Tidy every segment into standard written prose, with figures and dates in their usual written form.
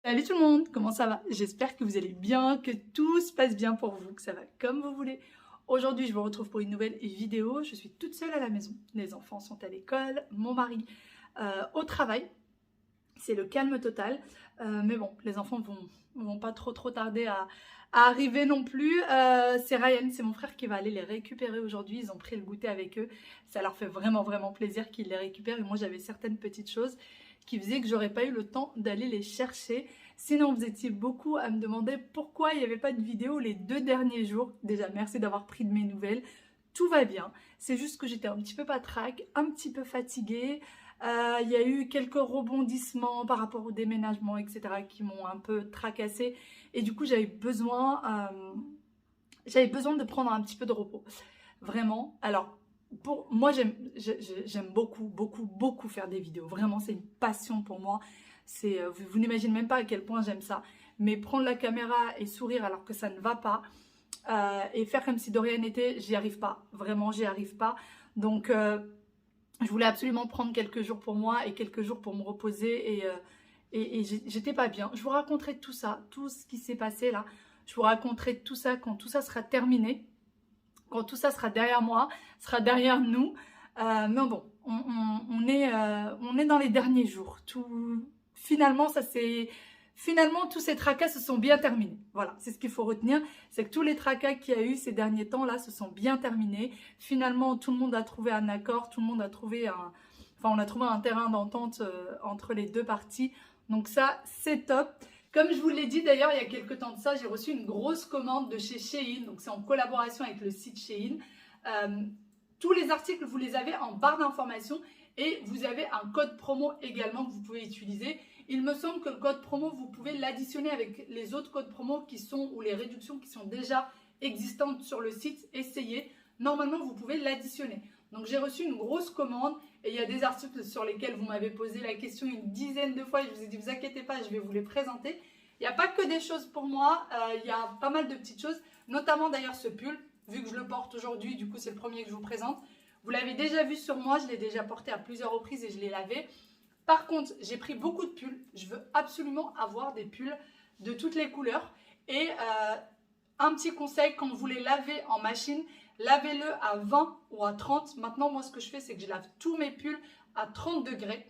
Salut tout le monde, comment ça va? J'espère que vous allez bien, que tout se passe bien pour vous, que ça va comme vous voulez. Aujourd'hui, je vous retrouve pour une nouvelle vidéo. Je suis toute seule à la maison. Les enfants sont à l'école, mon mari au travail. C'est le calme total. Mais bon, les enfants vont pas trop tarder à arriver non plus. C'est Ryan, c'est mon frère qui va aller les récupérer aujourd'hui. Ils ont pris le goûter avec eux. Ça leur fait vraiment plaisir qu'ils les récupèrent. Et moi, j'avais certaines petites choses qui faisaient que j'aurais pas eu le temps d'aller les chercher. Sinon, vous étiez beaucoup à me demander pourquoi il n'y avait pas de vidéo les 2 derniers jours. Déjà, merci d'avoir pris de mes nouvelles. Tout va bien. C'est juste que j'étais un petit peu patraque, un petit peu fatiguée. Il y a eu quelques rebondissements par rapport au déménagement, etc. qui m'ont un peu tracassée. Et du coup, j'avais besoin de prendre un petit peu de repos. Vraiment. Alors, pour moi, j'aime beaucoup faire des vidéos. Vraiment, c'est une passion pour moi. Vous n'imaginez même pas à quel point j'aime ça. Mais prendre la caméra et sourire alors que ça ne va pas, et faire comme si de rien n'était, j'y arrive pas. Vraiment, j'y arrive pas. Donc, je voulais absolument prendre quelques jours pour moi et quelques jours pour me reposer. Et j'étais pas bien. Je vous raconterai tout ça, tout ce qui s'est passé là. Je vous raconterai tout ça quand tout ça sera terminé. Quand tout ça sera derrière moi, sera derrière nous. Mais bon, on est dans les derniers jours. Finalement, tous ces tracas se sont bien terminés. Voilà, c'est ce qu'il faut retenir. C'est que tous les tracas qu'il y a eu ces derniers temps-là se sont bien terminés. Finalement, tout le monde a trouvé un accord. Tout le monde a trouvé on a trouvé un terrain d'entente entre les deux parties. Donc ça, c'est top. Comme je vous l'ai dit d'ailleurs il y a quelques temps de ça, j'ai reçu une grosse commande de chez Shein. Donc c'est en collaboration avec le site Shein. Tous les articles, vous les avez en barre d'information et vous avez un code promo également que vous pouvez utiliser. Il me semble que le code promo, vous pouvez l'additionner avec les autres codes promo ou les réductions qui sont déjà existantes sur le site. Essayez. Normalement, vous pouvez l'additionner. Donc j'ai reçu une grosse commande et il y a des articles sur lesquels vous m'avez posé la question une dizaine de fois. Je vous ai dit, vous inquiétez pas, je vais vous les présenter. Il n'y a pas que des choses pour moi, il y a pas mal de petites choses, notamment d'ailleurs ce pull, vu que je le porte aujourd'hui, du coup c'est le premier que je vous présente. Vous l'avez déjà vu sur moi, je l'ai déjà porté à plusieurs reprises et je l'ai lavé. Par contre, j'ai pris beaucoup de pulls, je veux absolument avoir des pulls de toutes les couleurs. Et un petit conseil, quand vous les lavez en machine, lavez-le à 20 ou à 30. Maintenant, moi, ce que je fais, c'est que je lave tous mes pulls à 30 degrés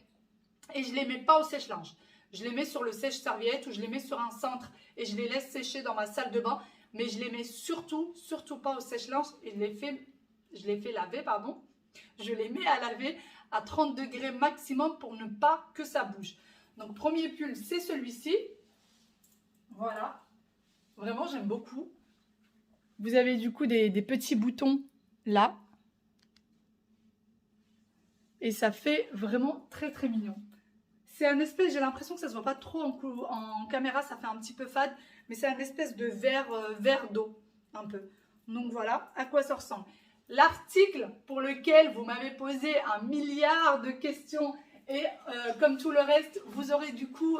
et je ne les mets pas au sèche-linge. Je les mets sur le sèche-serviette ou je les mets sur un cintre et je les laisse sécher dans ma salle de bain. Mais je les mets surtout pas au sèche-linge et je les fais laver, pardon. Je les mets à laver à 30 degrés maximum pour ne pas que ça bouge. Donc, premier pull, c'est celui-ci. Voilà. Vraiment, j'aime beaucoup. Vous avez du coup des petits boutons là. Et ça fait vraiment très mignon. C'est un espèce, j'ai l'impression que ça ne se voit pas trop en caméra, ça fait un petit peu fade. Mais c'est un espèce de vert d'eau, un peu. Donc voilà à quoi ça ressemble. L'article pour lequel vous m'avez posé 1 milliard de questions et comme tout le reste, vous aurez du coup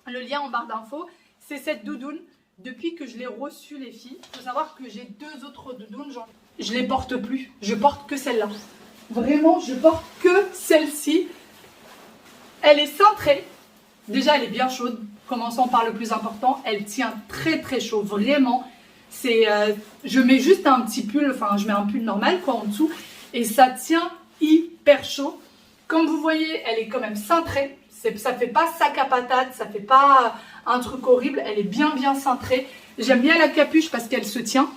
le lien en barre d'infos. C'est cette doudoune. Depuis que je l'ai reçue, les filles, il faut savoir que j'ai 2 autres doudounes. Je ne les porte plus. Je porte que celle-là. Vraiment, je porte que celle-ci. Elle est cintrée. Déjà, elle est bien chaude. Commençons par le plus important. Elle tient très chaud. Vraiment. Je mets juste un petit pull. Enfin, je mets un pull normal quoi en dessous. Et ça tient hyper chaud. Comme vous voyez, elle est quand même cintrée. Ça fait pas sac à patate. Ça fait pas un truc horrible. Elle est bien cintrée. J'aime bien la capuche parce qu'elle se tient.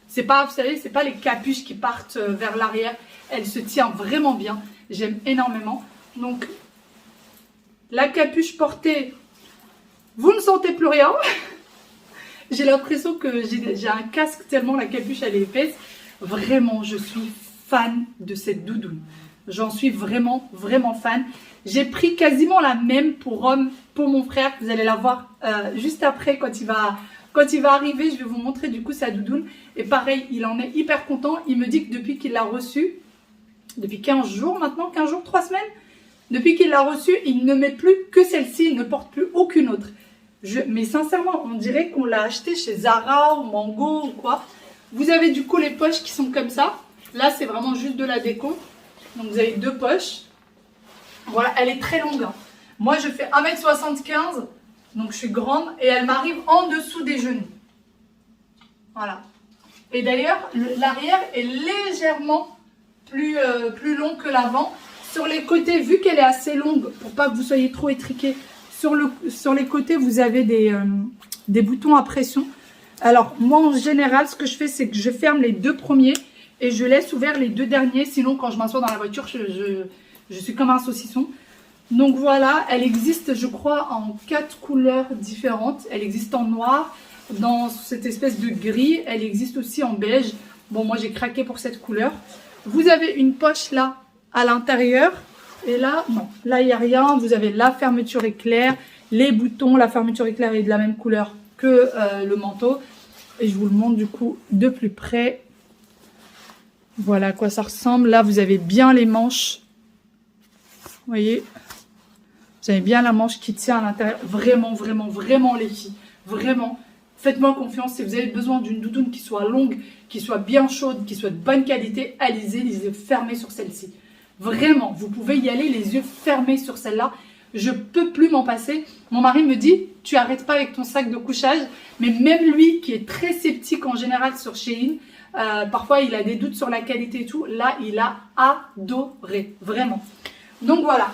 C'est pas, vous savez, c'est pas les capuches qui partent vers l'arrière. Elle se tient vraiment bien. J'aime énormément. Donc, la capuche portée, vous ne sentez plus rien. J'ai l'impression que j'ai un casque tellement la capuche elle est épaisse. Vraiment, je suis fan de cette doudoune. J'en suis vraiment fan. J'ai pris quasiment la même pour mon frère. Vous allez la voir juste après quand il va arriver. Je vais vous montrer du coup sa doudoune. Et pareil, il en est hyper content. Il me dit que depuis qu'il l'a reçue, depuis 15 jours maintenant, 15 jours, 3 semaines, depuis qu'il l'a reçue, il ne met plus que celle-ci. Il ne porte plus aucune autre. Mais sincèrement, on dirait qu'on l'a acheté chez Zara ou Mango ou quoi. Vous avez du coup les poches qui sont comme ça. Là, c'est vraiment juste de la déco. Donc, vous avez 2 poches. Voilà, elle est très longue. Hein. Moi, je fais 1m75. Donc je suis grande et elle m'arrive en dessous des genoux. Voilà. Et d'ailleurs, l'arrière est légèrement plus long que l'avant. Sur les côtés, vu qu'elle est assez longue, pour pas que vous soyez trop étriqués, sur les côtés, vous avez des boutons à pression. Alors, moi, en général, ce que je fais, c'est que je ferme les 2 premiers et je laisse ouvert les 2 derniers. Sinon, quand je m'assois dans la voiture, je suis comme un saucisson. Donc voilà, elle existe, je crois, en 4 couleurs différentes. Elle existe en noir, dans cette espèce de gris. Elle existe aussi en beige. Bon, moi, j'ai craqué pour cette couleur. Vous avez une poche là, à l'intérieur. Et là, non. Là, il n'y a rien. Vous avez la fermeture éclair, les boutons. La fermeture éclair est de la même couleur que le manteau. Et je vous le montre du coup de plus près. Voilà à quoi ça ressemble. Là, vous avez bien les manches. Vous voyez ? Vous avez bien la manche qui tient à l'intérieur. Vraiment, vraiment, vraiment les filles. Vraiment. Faites-moi confiance. Si vous avez besoin d'une doudoune qui soit longue, qui soit bien chaude, qui soit de bonne qualité, allez-y, les yeux fermés sur celle-ci. Vraiment, vous pouvez y aller les yeux fermés sur celle-là. Je ne peux plus m'en passer. Mon mari me dit, tu n'arrêtes pas avec ton sac de couchage. Mais même lui, qui est très sceptique en général sur Shein, parfois il a des doutes sur la qualité et tout. Là, il a adoré. Vraiment. Donc voilà.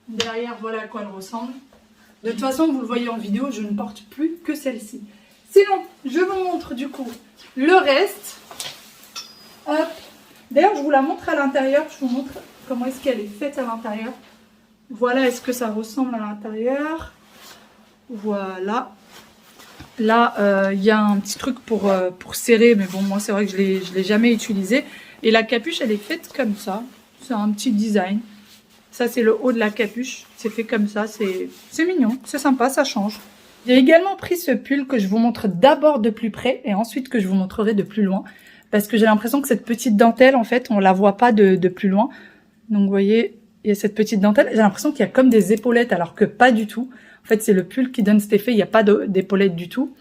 Derrière, voilà à quoi elle ressemble. De toute façon, vous le voyez en vidéo, je ne porte plus que celle-ci. Sinon, je vous montre du coup le reste. Hop. D'ailleurs, je vous la montre à l'intérieur. Je vous montre comment est-ce qu'elle est faite à l'intérieur. Voilà, est-ce que ça ressemble à l'intérieur. Voilà. Là, il y a un petit truc pour serrer. Mais bon, moi, c'est vrai que je ne l'ai jamais utilisé. Et la capuche, elle est faite comme ça. C'est un petit design. Ça, c'est le haut de la capuche. C'est fait comme ça. C'est mignon. C'est sympa. Ça change. J'ai également pris ce pull que je vous montre d'abord de plus près et ensuite que je vous montrerai de plus loin. Parce que j'ai l'impression que cette petite dentelle, en fait, on la voit pas de plus loin. Donc, vous voyez, il y a cette petite dentelle. J'ai l'impression qu'il y a comme des épaulettes, alors que pas du tout. En fait, c'est le pull qui donne cet effet. Il n'y a pas d'épaulettes du tout.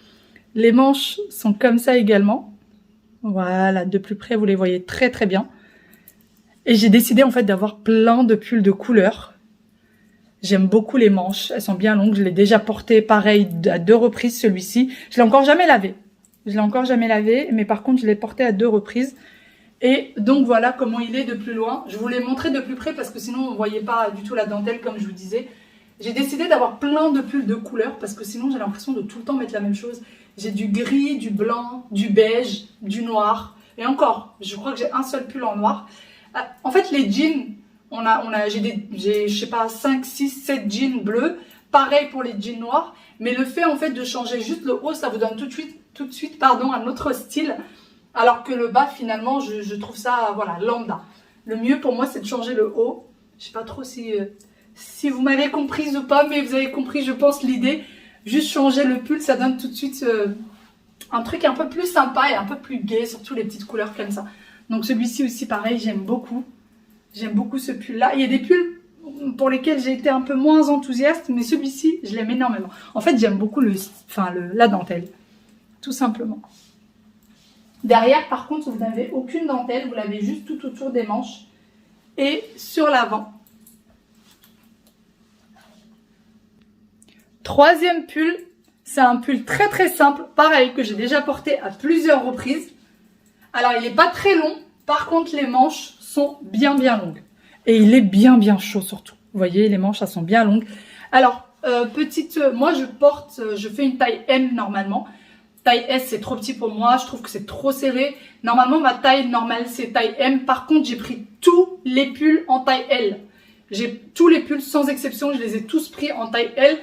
Les manches sont comme ça également. Voilà, de plus près, vous les voyez très très bien. Et j'ai décidé, en fait, d'avoir plein de pulls de couleurs. J'aime beaucoup les manches. Elles sont bien longues. Je l'ai déjà porté, pareil, à 2 reprises, celui-ci. Je l'ai encore jamais lavé. Mais par contre, je l'ai porté à 2 reprises. Et donc, voilà comment il est de plus loin. Je vous l'ai montré de plus près parce que sinon, on ne voyait pas du tout la dentelle, comme je vous disais. J'ai décidé d'avoir plein de pulls de couleurs parce que sinon, j'ai l'impression de tout le temps mettre la même chose. J'ai du gris, du blanc, du beige, du noir. Et encore, je crois que j'ai un seul pull en noir. En fait, les jeans, j'ai, je sais pas, 5, 6, 7 jeans bleus. Pareil pour les jeans noirs. Mais le fait, en fait, de changer juste le haut, ça vous donne tout de suite, un autre style. Alors que le bas, finalement, je trouve ça, voilà, lambda. Le mieux pour moi, c'est de changer le haut. Je sais pas trop si vous m'avez comprise ou pas, mais vous avez compris, je pense, l'idée. Juste changer le pull, ça donne tout de suite un truc un peu plus sympa et un peu plus gai, surtout les petites couleurs comme ça. Donc celui-ci aussi, pareil, j'aime beaucoup. J'aime beaucoup ce pull-là. Il y a des pulls pour lesquels j'ai été un peu moins enthousiaste, mais celui-ci, je l'aime énormément. En fait, j'aime beaucoup la dentelle, tout simplement. Derrière, par contre, vous n'avez aucune dentelle, vous l'avez juste tout autour des manches et sur l'avant. Troisième pull, c'est un pull très très simple, pareil, que j'ai déjà porté à plusieurs reprises. Alors, il n'est pas très long, par contre, les manches sont bien longues. Et il est bien chaud surtout. Vous voyez, les manches, elles sont bien longues. Alors, moi, je fais une taille M normalement. Taille S, c'est trop petit pour moi. Je trouve que c'est trop serré. Normalement, ma taille normale, c'est taille M. Par contre, j'ai pris tous les pulls en taille L. J'ai tous les pulls, sans exception. Je les ai tous pris en taille L.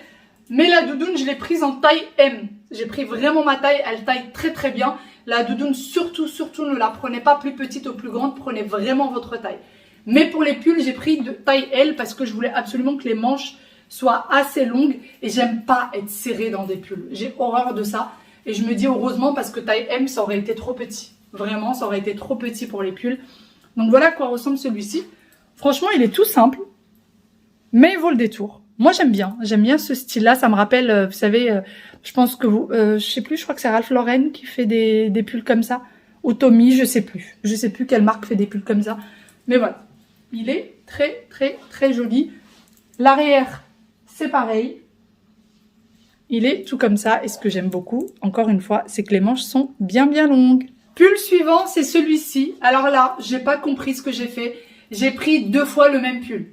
Mais la doudoune, je l'ai prise en taille M. J'ai pris vraiment ma taille. Elle taille très très bien. La doudoune, surtout, ne la prenez pas plus petite ou plus grande. Prenez vraiment votre taille. Mais pour les pulls, j'ai pris de taille L parce que je voulais absolument que les manches soient assez longues. Et j'aime pas être serrée dans des pulls. J'ai horreur de ça. Et je me dis heureusement parce que taille M, ça aurait été trop petit. Vraiment, ça aurait été trop petit pour les pulls. Donc voilà à quoi ressemble celui-ci. Franchement, il est tout simple. Mais il vaut le détour. Moi, j'aime bien ce style-là. Ça me rappelle, vous savez, je pense que je sais plus, je crois que c'est Ralph Lauren qui fait des pulls comme ça. Ou Tommy, je sais plus. Je sais plus quelle marque fait des pulls comme ça. Mais voilà. Il est très joli. L'arrière, c'est pareil. Il est tout comme ça. Et ce que j'aime beaucoup, encore une fois, c'est que les manches sont bien longues. Pull suivant, c'est celui-ci. Alors là, j'ai pas compris ce que j'ai fait. J'ai pris 2 fois le même pull.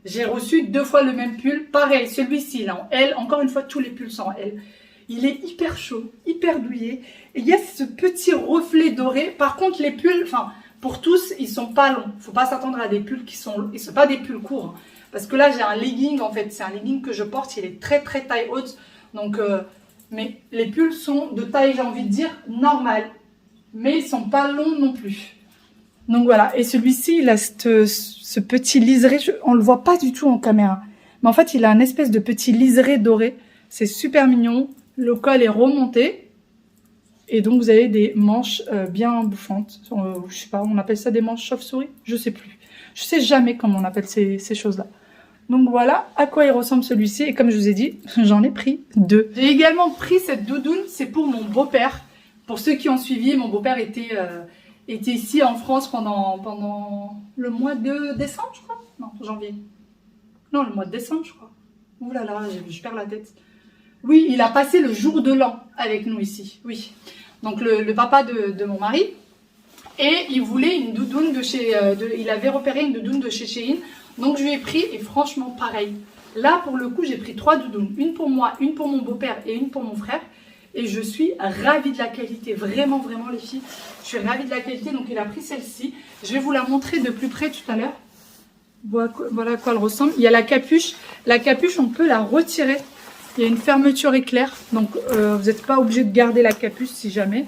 J'ai reçu 2 fois le même pull. Pareil, celui-ci, là, en L. Encore une fois, tous les pulls sont en L. Il est hyper chaud, hyper douillet. Et il y a ce petit reflet doré. Par contre, les pulls, enfin, pour tous, ils sont pas longs. Faut pas s'attendre à des pulls qui sont longs. Ils sont pas des pulls courts. Hein. Parce que là, j'ai un legging, en fait. C'est un legging que je porte. Il est très taille haute. Donc, mais les pulls sont de taille, j'ai envie de dire, normale. Mais ils sont pas longs non plus. Donc voilà. Et celui-ci, il a ce petit liseré. On le voit pas du tout en caméra. Mais en fait, il a un espèce de petit liseré doré. C'est super mignon. Le col est remonté. Et donc, vous avez des manches bien bouffantes. Je sais pas, on appelle ça des manches chauve-souris? Je sais plus. Je sais jamais comment on appelle ces choses-là. Donc voilà à quoi il ressemble celui-ci. Et comme je vous ai dit, j'en ai pris 2. J'ai également pris cette doudoune. C'est pour mon beau-père. Pour ceux qui ont suivi, mon beau-père était ici en France pendant le mois de décembre, je crois. Non, janvier. Non, le mois de décembre, je crois. Ouh là là, je perds la tête. Oui, il a passé le jour de l'an avec nous ici. Oui. Donc le papa de mon mari. Et il voulait une doudoune de chez... il avait repéré une doudoune de chez Shein. Donc je lui ai pris, et franchement pareil. Là pour le coup j'ai pris 3 doudounes. Une pour moi, une pour mon beau-père et une pour mon frère. Et je suis ravie de la qualité. Vraiment les filles. Je suis ravie de la qualité. Donc il a pris celle-ci. Je vais vous la montrer de plus près tout à l'heure. Voilà à quoi elle ressemble. Il y a la capuche. La capuche on peut la retirer. Il y a une fermeture éclair. Donc vous n'êtes pas obligé de garder la capuche si jamais.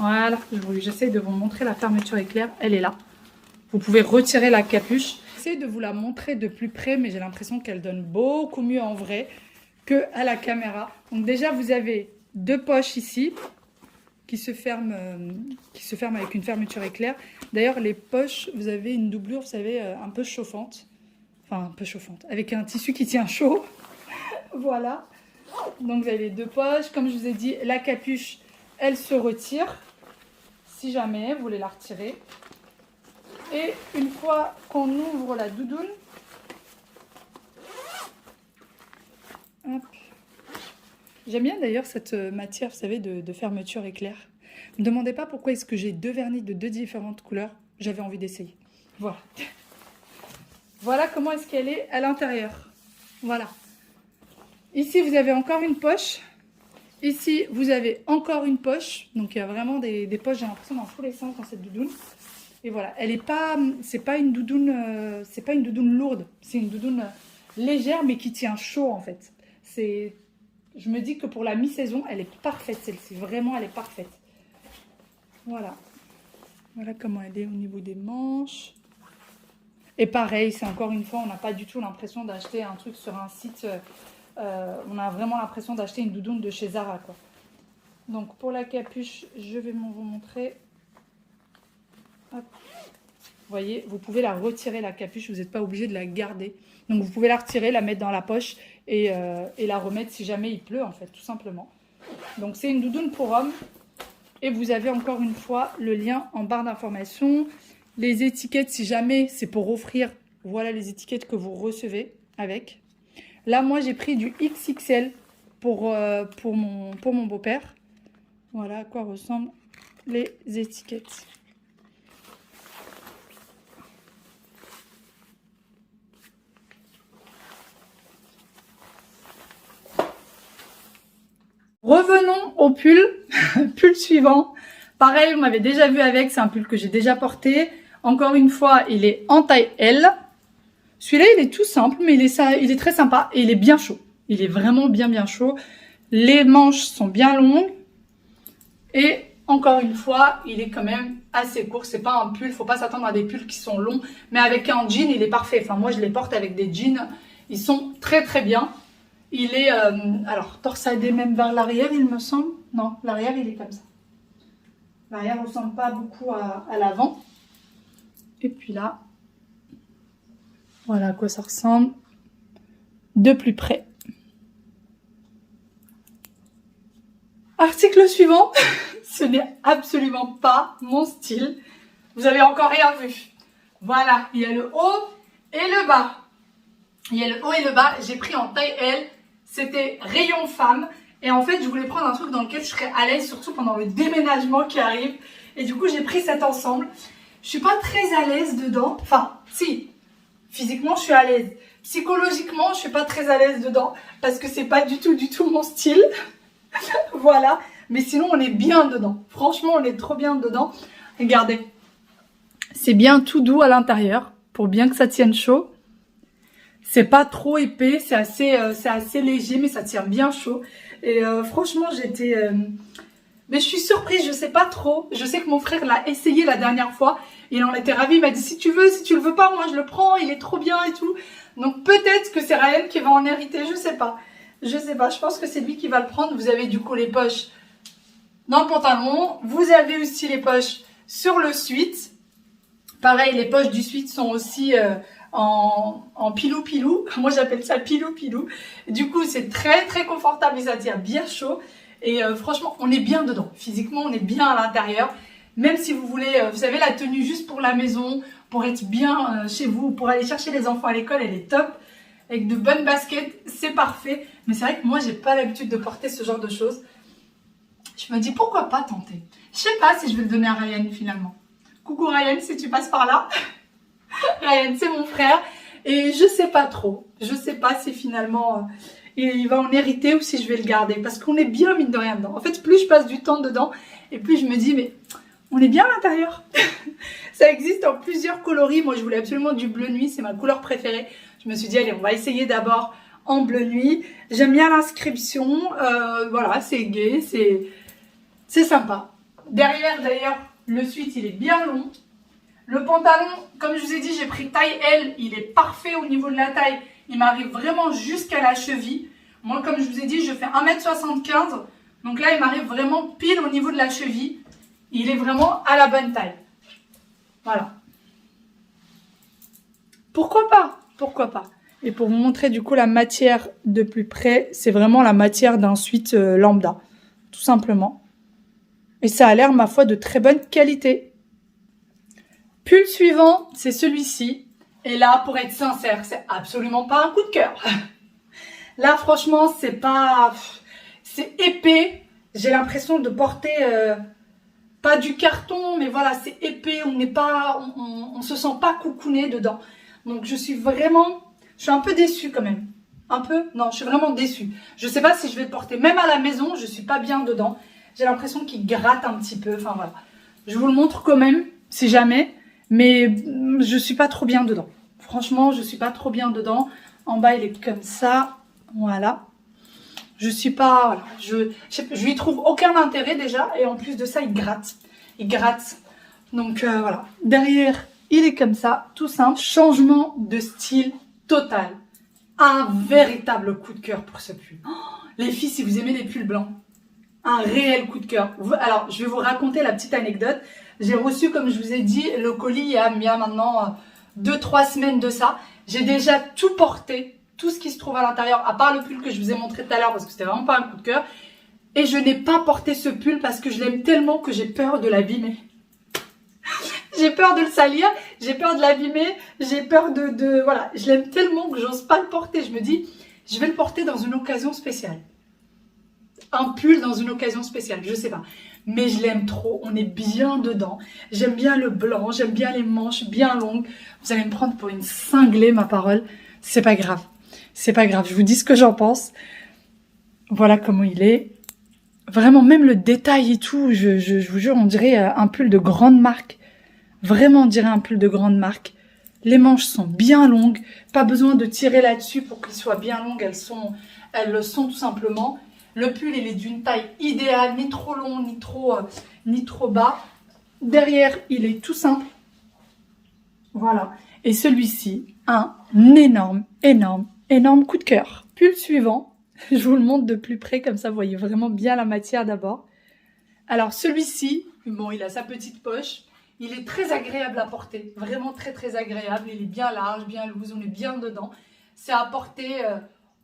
Voilà. J'essaie de vous montrer la fermeture éclair. Elle est là. Vous pouvez retirer la capuche. J'essaie de vous la montrer de plus près, mais j'ai l'impression qu'elle donne beaucoup mieux en vrai qu'à la caméra. Donc déjà, vous avez 2 poches ici qui se ferment avec une fermeture éclair. D'ailleurs, les poches, vous avez une doublure, vous savez, un peu chauffante. Enfin, un peu chauffante. Avec un tissu qui tient chaud. Voilà. Donc, vous avez les 2 poches. Comme je vous ai dit, la capuche, elle se retire. Si jamais vous voulez la retirer. Et une fois qu'on ouvre la doudoune, j'aime bien d'ailleurs cette matière, vous savez, de fermeture éclair. Ne me demandez pas pourquoi est-ce que j'ai 2 vernis de 2 différentes couleurs. J'avais envie d'essayer. Voilà. Voilà comment est-ce qu'elle est à l'intérieur. Voilà. Ici, vous avez encore une poche. Ici, vous avez encore une poche. Donc, il y a vraiment des poches, j'ai l'impression, dans tous les sens dans cette doudoune. Et voilà, elle est pas, c'est pas une doudoune lourde, c'est une doudoune légère mais qui tient chaud en fait. Je me dis que pour la mi-saison, elle est parfaite celle-ci, vraiment elle est parfaite. Voilà, voilà comment elle est au niveau des manches. Et pareil, c'est encore une fois, on n'a pas du tout l'impression d'acheter un truc sur un site, on a vraiment l'impression d'acheter une doudoune de chez Zara quoi. Donc pour la capuche, je vais vous montrer. Hop. Vous voyez, vous pouvez la retirer la capuche, vous n'êtes pas obligé de la garder. Donc vous pouvez la retirer, la mettre dans la poche et la remettre si jamais il pleut en fait, tout simplement. Donc c'est une doudoune pour homme. Et vous avez encore une fois le lien en barre d'informations. Les étiquettes, si jamais c'est pour offrir, voilà les étiquettes que vous recevez avec. Là, moi j'ai pris du XXL pour mon beau-père. Voilà à quoi ressemblent les étiquettes. Revenons au pull, pull suivant. Pareil, on m'avait déjà vu avec, c'est un pull que j'ai déjà porté. Encore une fois, il est en taille L. Celui-là, il est tout simple, mais il est très sympa et il est bien chaud. Il est vraiment bien chaud. Les manches sont bien longues. Et encore une fois, il est quand même assez court. C'est pas un pull, faut pas s'attendre à des pulls qui sont longs. Mais avec un jean, il est parfait. Enfin, moi, je les porte avec des jeans. Ils sont très bien. Il est, alors, torsadé même vers l'arrière, il me semble. Non, l'arrière, il est comme ça. L'arrière ne ressemble pas beaucoup à l'avant. Et puis là, voilà à quoi ça ressemble de plus près. Article suivant. Ce n'est absolument pas mon style. Vous avez encore rien vu. Voilà, il y a le haut et le bas. Il y a le haut et le bas. J'ai pris en taille L. C'était rayon femme. Et en fait, je voulais prendre un truc dans lequel je serais à l'aise, surtout pendant le déménagement qui arrive. Et du coup, j'ai pris cet ensemble. Je suis pas très à l'aise dedans. Enfin, si. Physiquement, je suis à l'aise. Psychologiquement, je suis pas très à l'aise dedans. Parce que c'est pas du tout mon style. Voilà. Mais sinon, on est bien dedans. Franchement, on est trop bien dedans. Regardez. C'est bien tout doux à l'intérieur. Pour bien que ça tienne chaud. C'est pas trop épais. C'est assez léger. Mais ça tient bien chaud. Et franchement, j'étais... Mais je suis surprise. Je sais pas trop. Je sais que mon frère l'a essayé la dernière fois. Il en était ravi. Il m'a dit, si tu veux, si tu le veux pas, moi je le prends. Il est trop bien et tout. Donc peut-être que c'est Ryan qui va en hériter. Je sais pas. Je sais pas. Je pense que c'est lui qui va le prendre. Vous avez du coup les poches dans le pantalon. Vous avez aussi les poches sur le sweat. Pareil, les poches du sweat sont aussi en pilou-pilou. Moi, j'appelle ça pilou-pilou. Du coup, c'est très, très confortable et ça tient bien chaud. Et franchement, on est bien dedans. Physiquement, on est bien à l'intérieur. Même si vous voulez, vous savez, la tenue juste pour la maison, pour être bien chez vous, pour aller chercher les enfants à l'école, elle est top. Avec de bonnes baskets, c'est parfait. Mais c'est vrai que moi, j'ai pas l'habitude de porter ce genre de choses. Je me dis, pourquoi pas tenter? Je sais pas si je vais le donner à Ryan finalement. Coucou Ryan, si tu passes par là. Ryan, c'est mon frère. Et je sais pas trop. Je sais pas si finalement il va en hériter ou si je vais le garder. Parce qu'on est bien mine de rien dedans. En fait, plus je passe du temps dedans et plus je me dis, mais on est bien à l'intérieur. Ça existe en plusieurs coloris. Moi, je voulais absolument du bleu nuit. C'est ma couleur préférée. Je me suis dit, allez, on va essayer d'abord en bleu nuit. J'aime bien l'inscription. Voilà, c'est gai, c'est sympa. Derrière, d'ailleurs, le sweat, il est bien long. Le pantalon, comme je vous ai dit, j'ai pris taille L. Il est parfait au niveau de la taille. Il m'arrive vraiment jusqu'à la cheville. Moi, comme je vous ai dit, je fais 1m75. Donc là, il m'arrive vraiment pile au niveau de la cheville. Il est vraiment à la bonne taille. Voilà. Pourquoi pas? Pourquoi pas? Et pour vous montrer du coup la matière de plus près, c'est vraiment la matière d'un sweat lambda. Tout simplement. Et ça a l'air, ma foi, de très bonne qualité. Pull suivant, c'est celui-ci. Et là, pour être sincère, c'est absolument pas un coup de cœur. Là, franchement, c'est pas... C'est épais. J'ai l'impression de porter... pas du carton, mais voilà, c'est épais. On n'est pas... On se sent pas coucouné dedans. Donc, je suis vraiment... Je suis un peu déçue quand même. Un peu? Non, je suis vraiment déçue. Je sais pas si je vais le porter. Même à la maison, je suis pas bien dedans. J'ai l'impression qu'il gratte un petit peu. Enfin, voilà. Je vous le montre quand même, si jamais. Mais je suis pas trop bien dedans. Franchement, je suis pas trop bien dedans. En bas, il est comme ça. Voilà. Je suis pas... Voilà. Je lui trouve aucun intérêt déjà. Et en plus de ça, il gratte. Il gratte. Donc, voilà. Derrière, il est comme ça. Tout simple. Changement de style total. Un véritable coup de cœur pour ce pull. Oh, les filles, si vous aimez les pulls blancs. Un réel coup de cœur. Alors, je vais vous raconter la petite anecdote. J'ai reçu, comme je vous ai dit, le colis il y a bien maintenant 2-3 semaines de ça. J'ai déjà tout porté, tout ce qui se trouve à l'intérieur, à part le pull que je vous ai montré tout à l'heure parce que c'était vraiment pas un coup de cœur. Et je n'ai pas porté ce pull parce que je l'aime tellement que j'ai peur de l'abîmer. J'ai peur de le salir, j'ai peur de l'abîmer, j'ai peur voilà, je l'aime tellement que j'ose pas le porter. Je me dis, je vais le porter dans une occasion spéciale. Un pull dans une occasion spéciale, je sais pas. Mais je l'aime trop, on est bien dedans. J'aime bien le blanc, j'aime bien les manches bien longues. Vous allez me prendre pour une cinglée, ma parole. C'est pas grave, c'est pas grave. Je vous dis ce que j'en pense. Voilà comment il est. Vraiment, même le détail et tout, je vous jure, on dirait un pull de grande marque. Vraiment, on dirait un pull de grande marque. Les manches sont bien longues. Pas besoin de tirer là-dessus pour qu'elles soient bien longues. Elles le sont tout simplement. Le pull, il est d'une taille idéale, ni trop long, ni trop bas. Derrière, il est tout simple. Voilà. Et celui-ci, un énorme, énorme, énorme coup de cœur. Pull suivant. Je vous le montre de plus près, comme ça, vous voyez vraiment bien la matière d'abord. Alors, celui-ci, bon, il a sa petite poche. Il est très agréable à porter. Vraiment très, très agréable. Il est bien large, bien loose. On est bien dedans. C'est à porter,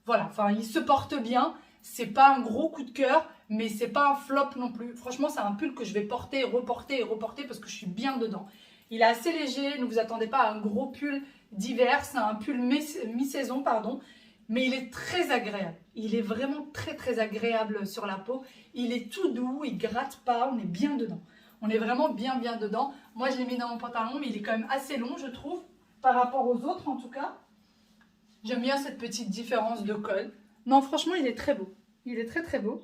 voilà. Enfin, il se porte bien. C'est pas un gros coup de cœur, mais c'est pas un flop non plus. Franchement, c'est un pull que je vais porter, reporter et reporter parce que je suis bien dedans. Il est assez léger, ne vous attendez pas à un gros pull d'hiver. C'est un pull mi-saison, pardon. Mais il est très agréable. Il est vraiment très très agréable sur la peau. Il est tout doux, il gratte pas, on est bien dedans. On est vraiment bien dedans. Moi, je l'ai mis dans mon pantalon, mais il est quand même assez long, je trouve, par rapport aux autres en tout cas. J'aime bien cette petite différence de col. Non, franchement, il est très beau. Il est très beau.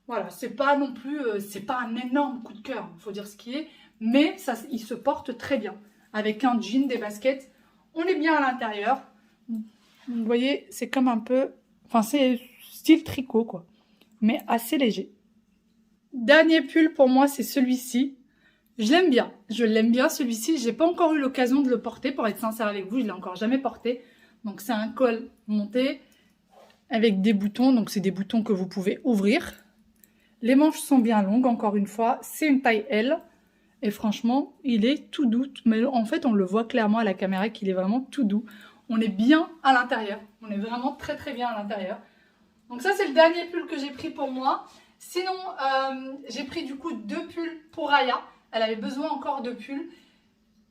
Voilà, c'est pas non plus, c'est pas un énorme coup de cœur, il faut dire ce qui est. Mais ça, il se porte très bien. Avec un jean, des baskets, on est bien à l'intérieur. Vous voyez, c'est comme un peu, enfin c'est style tricot quoi, mais assez léger. Dernier pull pour moi, c'est celui-ci. Je l'aime bien celui-ci. J'ai pas encore eu l'occasion de le porter, pour être sincère avec vous, je l'ai encore jamais porté. Donc c'est un col monté avec des boutons, donc c'est des boutons que vous pouvez ouvrir. Les manches sont bien longues, encore une fois, c'est une taille L. Et franchement, il est tout doux, mais en fait on le voit clairement à la caméra qu'il est vraiment tout doux. On est bien à l'intérieur, on est vraiment très bien à l'intérieur. Donc ça c'est le dernier pull que j'ai pris pour moi. Sinon, j'ai pris du coup 2 pulls pour Aya. Elle avait besoin encore de pulls.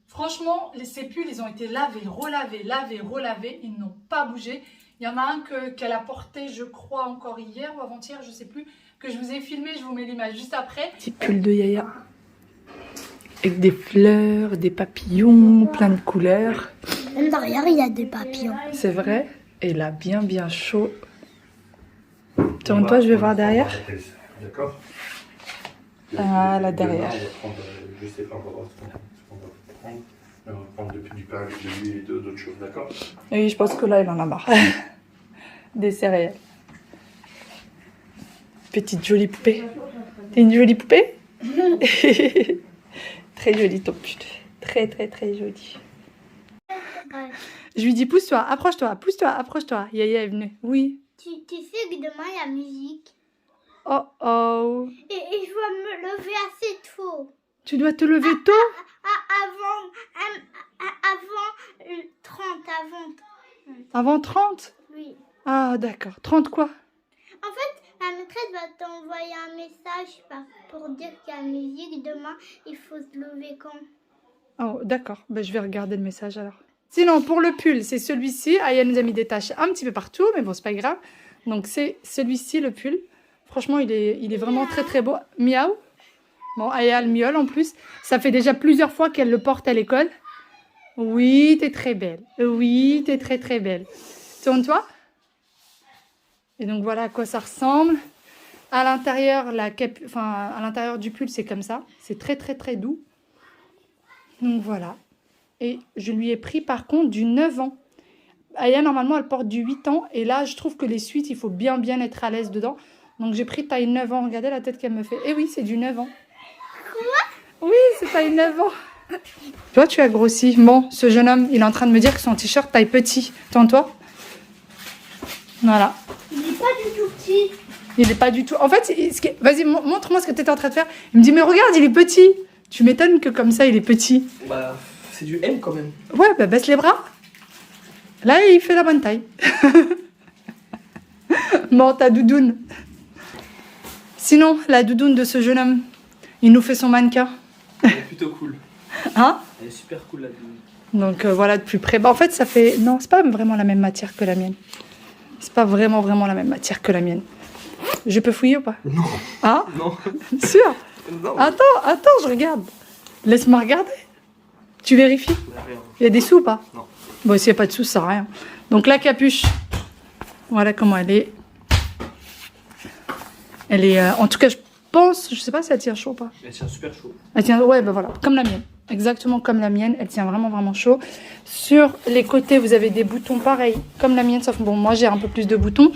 Franchement, ces pulls, ils ont été lavés, relavés. Ils n'ont pas bougé. Il y en a un qu'elle a porté, je crois, encore hier ou avant-hier, je ne sais plus, que je vous ai filmé. Je vous mets l'image juste après. Petit pull de Yaya. Avec des fleurs, des papillons, plein de couleurs. Même derrière, il y a des papillons. C'est vrai. Et là, bien chaud. Tourne-toi, je vais voir derrière. D'accord. Ah, là derrière. Je sais pas, on va voir ce qu'on va prendre. On va prendre du pain avec de l'huile et d'autres choses, d'accord? Oui, je pense que là, il en a marre. Des céréales. Petite jolie poupée. T'es une jolie poupée? Très jolie ton pull. Très joli. Ouais. Je lui dis, pousse-toi, approche-toi. Yaya est venue. Oui. Tu sais que demain, il y a musique. Oh. Et je dois me lever assez tôt. Tu dois te lever tôt? Avant 30, Avant 30? Oui. Ah, d'accord. 30 quoi? En fait, la maîtresse va t'envoyer un message pour dire qu'il y a musique. Demain, il faut se lever quand? Oh, d'accord. Ben, je vais regarder le message alors. Sinon, pour le pull, c'est celui-ci. Aya nous a mis des taches un petit peu partout, mais bon, c'est pas grave. Donc, c'est celui-ci, le pull. Franchement, il est vraiment très beau. Miaou. Bon, Aya le miaule en plus. Ça fait déjà plusieurs fois qu'elle le porte à l'école. Oui, t'es très belle. Oui, t'es très belle. Tourne-toi. Et donc, voilà à quoi ça ressemble. À l'intérieur, à l'intérieur du pull, c'est comme ça. C'est très doux. Donc, voilà. Et je lui ai pris, par contre, du 9 ans. Aya, normalement, elle porte du 8 ans. Et là, je trouve que les suites, il faut bien être à l'aise dedans. Donc, j'ai pris taille 9 ans. Regardez la tête qu'elle me fait. Eh oui, c'est du 9 ans. Quoi? Oui, c'est taille 9 ans. Toi, tu as grossi. Bon, ce jeune homme, il est en train de me dire que son t-shirt taille petit. Tourne-toi. Voilà. Il n'est pas du tout petit. Il n'est pas du tout... En fait, vas-y, montre-moi ce que tu étais en train de faire. Il me dit, mais regarde, il est petit. Tu m'étonnes que comme ça, il est petit. Bah, c'est du M quand même. Ouais, bah baisse les bras. Là, il fait la bonne taille. Bon, ta doudoune. Sinon, la doudoune de ce jeune homme, il nous fait son mannequin. Elle est plutôt cool. Hein? Elle est super cool la doudoune. Donc voilà, de plus près. Bah, en fait, ça fait... Non, c'est pas vraiment la même matière que la mienne. C'est pas vraiment la même matière que la mienne. Je peux fouiller ou pas? Non. Hein? Non. Sûr? Non. Attends, je regarde. Laisse-moi regarder. Tu vérifies? Rien. Il y a des sous ou pas? Non. Bon, s'il n'y a pas de sous, ça sert à rien. Donc la capuche, voilà comment elle est. Elle est... en tout cas, je pense... Je sais pas si elle tient chaud ou pas. Elle tient super chaud. Elle tient... Ouais, ben voilà, comme la mienne. Exactement comme la mienne. Elle tient vraiment chaud. Sur les côtés, vous avez des boutons pareils, comme la mienne. Sauf bon, moi, j'ai un peu plus de boutons.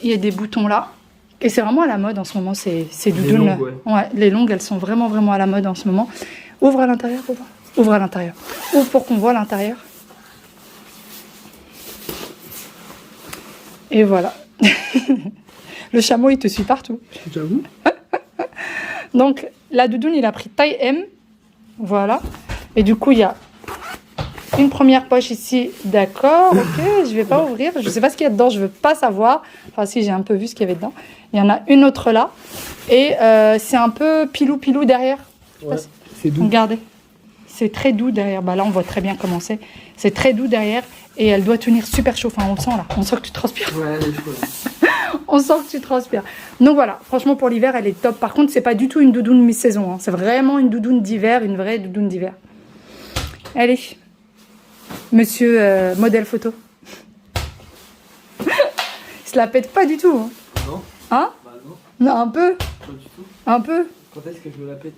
Il y a des boutons là. Et c'est vraiment à la mode en ce moment, ces doudounes. longues, ouais. Les longues, elles sont vraiment à la mode en ce moment. Ouvre à l'intérieur ou pas? Ouvre à l'intérieur. Ouvre pour qu'on voit l'intérieur. Et voilà. Le chameau, il te suit partout. J'avoue. Donc, la doudoune, il a pris taille M. Voilà. Et du coup, il y a une première poche ici. D'accord, ok, je vais pas ouvrir. Je sais pas ce qu'il y a dedans, je veux pas savoir. Enfin, si, j'ai un peu vu ce qu'il y avait dedans. Il y en a une autre là. Et c'est un peu pilou derrière. Ouais, c'est doux. Regardez. c'est très doux derrière. Bah là, on voit très bien comment c'est. C'est très doux derrière et elle doit tenir super chaud. Enfin, on le sent là. On sent que tu transpires. Ouais, elle est chaude. Là. On sent que tu transpires. Donc voilà, franchement, pour l'hiver, elle est top. Par contre, c'est pas du tout une doudoune mi-saison. Hein. C'est vraiment une doudoune d'hiver, une vraie doudoune d'hiver. Allez, monsieur modèle photo. Il se la pète pas du tout. Hein, Non. hein? Bah non, Non, un peu. pas du tout. Un peu. Quand est-ce que je me la pète?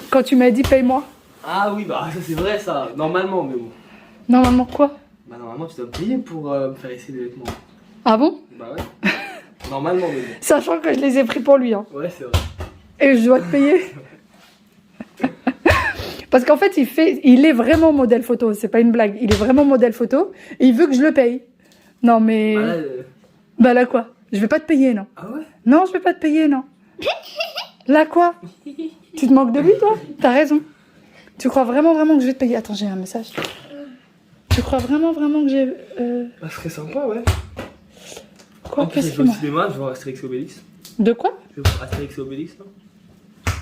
Quand tu m'as dit paye-moi. Ah oui, bah ça c'est vrai ça. Normalement, mais bon. Normalement, quoi? Bah normalement, tu dois me payer pour me faire essayer des vêtements. Ah bon? Bah ouais. Normalement, mais bon. Sachant que je les ai pris pour lui. Hein. Ouais, c'est vrai. Et je dois te payer. Parce qu'en fait, il est vraiment modèle photo. C'est pas une blague. Il est vraiment modèle photo. Et il veut que je le paye. Non, mais. Bah là, Bah là, quoi? Je vais pas te payer, non. Ah ouais? Non, je vais pas te payer, non. Là, quoi? Tu te moques de lui, toi? T'as raison. Tu crois vraiment que je vais te payer? Attends, j'ai un message. Tu crois vraiment que j'ai. Bah, ce serait sympa, ouais. Quoi? En plus, Qu'est-ce je que vais au moi? cinéma, je vais voir Astérix et Obélix. De quoi? Je vais voir Astérix et Obélix, là.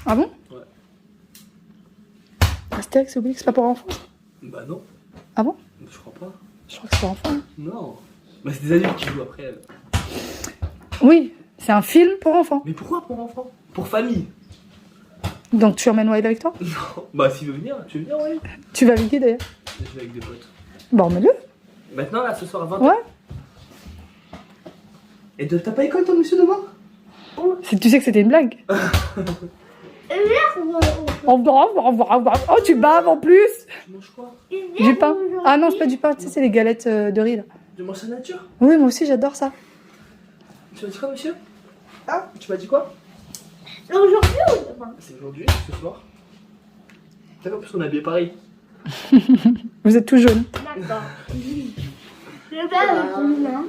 Ah bon? Ouais. Astérix et Obélix, c'est pas pour enfants? Bah non. Ah bon? Je crois pas. Je crois que c'est pour enfants. Hein. Non. Bah c'est des adultes qui jouent après. Oui, c'est un film pour enfants. Mais pourquoi pour enfants? Pour famille. Donc tu emmènes Wild avec toi? Non. Bah s'il veut venir, tu veux venir, ouais. Tu vas avec qui d'ailleurs? Je vais avec des potes. Bah, emmène-le. Maintenant, là, ce soir à 20h. Ouais. Et t'as pas école, toi, monsieur, demain? Tu sais que c'était une blague. Oh, tu baves en plus. Tu manges quoi? Du pain. Ah non, c'est pas du pain, tu sais, c'est les galettes de riz là. Tu manges sa nature? Oui, moi aussi, j'adore ça. Tu m'as dit quoi, monsieur? Ah, tu m'as dit quoi? Aujourd'hui ou demain? C'est aujourd'hui, ce soir. T'as vu, en plus, on est habillés pareil. Vous êtes tout jaune. D'accord. Je vais pas avec une main.